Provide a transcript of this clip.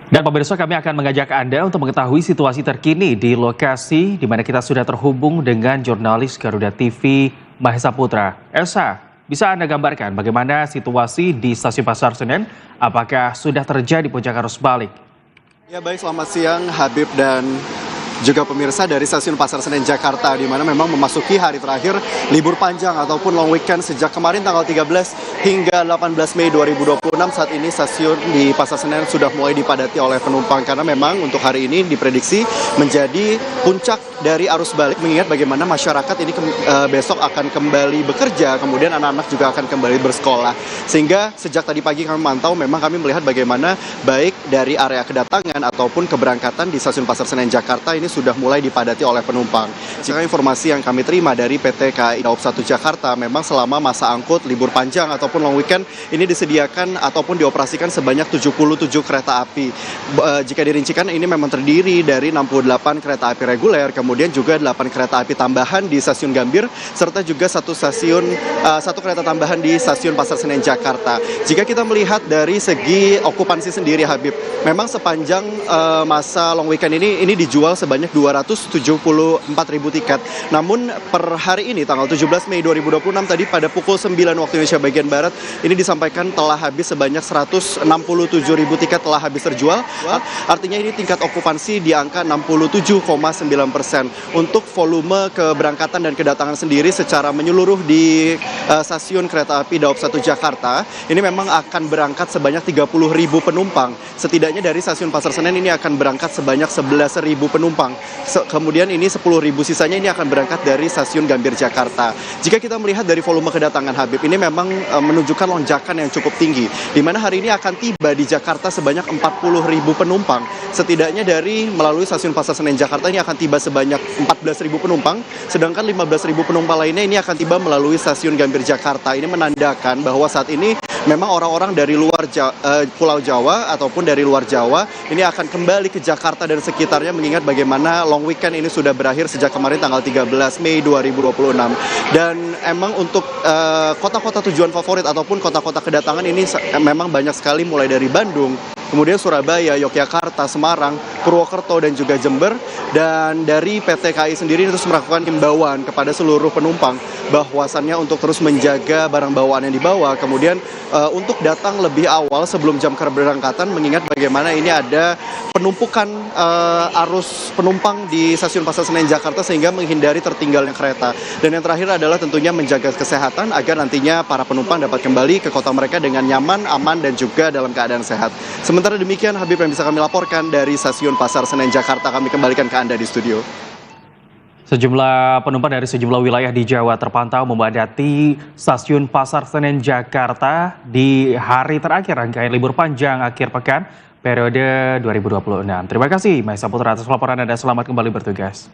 Dan pemirsa, kami akan mengajak Anda untuk mengetahui situasi terkini di lokasi di mana kita sudah terhubung dengan jurnalis Garuda TV Mahesa Putra. Elsa, bisa Anda gambarkan bagaimana situasi di Stasiun Pasar Senen? Apakah sudah terjadi puncak arus balik? Ya baik, selamat siang Habib dan juga pemirsa dari Stasiun Pasar Senen Jakarta, di mana memang memasuki hari terakhir libur panjang ataupun long weekend sejak kemarin tanggal 13 hingga 18 Mei 2026. Saat ini stasiun di Pasar Senen sudah mulai dipadati oleh penumpang karena memang untuk hari ini diprediksi menjadi puncak dari arus balik, mengingat bagaimana masyarakat ini besok akan kembali bekerja, kemudian anak-anak juga akan kembali bersekolah. Sehingga sejak tadi pagi kami memantau, memang kami melihat bagaimana baik dari area kedatangan ataupun keberangkatan di Stasiun Pasar Senen Jakarta ini sudah mulai dipadati oleh penumpang. Jika informasi yang kami terima dari PT KAI Daob 1 Jakarta, memang selama masa angkut libur panjang ataupun long weekend ini disediakan ataupun dioperasikan sebanyak 77 kereta api. Jika dirincikan, ini memang terdiri dari 68 kereta api reguler, kemudian juga 8 kereta api tambahan di Stasiun Gambir, serta juga satu kereta tambahan di Stasiun Pasar Senen Jakarta. Jika kita melihat dari segi okupansi sendiri, Habib, memang sepanjang masa long weekend ini dijual sebanyak 274.000 tiket. Namun per hari ini tanggal 17 Mei 2026 tadi pada pukul 9 waktu Indonesia bagian Barat ini disampaikan telah habis sebanyak 167.000 tiket telah habis terjual. Artinya ini tingkat okupansi di angka 67,9%. Untuk volume keberangkatan dan kedatangan sendiri secara menyeluruh di stasiun kereta api Daob 1 Jakarta ini memang akan berangkat sebanyak 30.000 penumpang. Setidaknya dari Stasiun Pasar Senen ini akan berangkat sebanyak 11.000 penumpang. Kemudian ini 10.000 sisanya ini akan berangkat dari Stasiun Gambir Jakarta. Jika kita melihat dari volume kedatangan, Habib, ini memang menunjukkan lonjakan yang cukup tinggi, di mana hari ini akan tiba di Jakarta sebanyak 40.000 penumpang. Setidaknya dari melalui Stasiun Pasar Senen Jakarta ini akan tiba sebanyak 14.000 penumpang, sedangkan 15.000 penumpang lainnya ini akan tiba melalui Stasiun Gambir Jakarta. Ini menandakan bahwa saat ini memang orang-orang dari luar Pulau Jawa ataupun dari luar Jawa ini akan kembali ke Jakarta dan sekitarnya, mengingat bagaimana long weekend ini sudah berakhir sejak kemarin tanggal 13 Mei 2026. Dan emang untuk kota-kota tujuan favorit ataupun kota-kota kedatangan ini memang banyak sekali, mulai dari Bandung, kemudian Surabaya, Yogyakarta, Semarang, Purwokerto, dan juga Jember. Dan dari PT KAI sendiri terus melakukan himbauan kepada seluruh penumpang bahwasannya untuk terus menjaga barang bawaan yang dibawa, kemudian untuk datang lebih awal sebelum jam keberangkatan, mengingat bagaimana ini ada penumpukan arus penumpang di Stasiun Pasar Senen Jakarta sehingga menghindari tertinggalnya kereta. Dan yang terakhir adalah tentunya menjaga kesehatan agar nantinya para penumpang dapat kembali ke kota mereka dengan nyaman, aman, dan juga dalam keadaan sehat. Sementara demikian, Habib, yang bisa kami laporkan dari Stasiun Pasar Senen Jakarta. Kami kembalikan ke Anda di studio. Sejumlah penumpang dari sejumlah wilayah di Jawa terpantau memadati Stasiun Pasar Senen Jakarta di hari terakhir rangkaian libur panjang akhir pekan periode 2026. Terima kasih Mahesa Putra atas laporan Anda. Selamat kembali bertugas.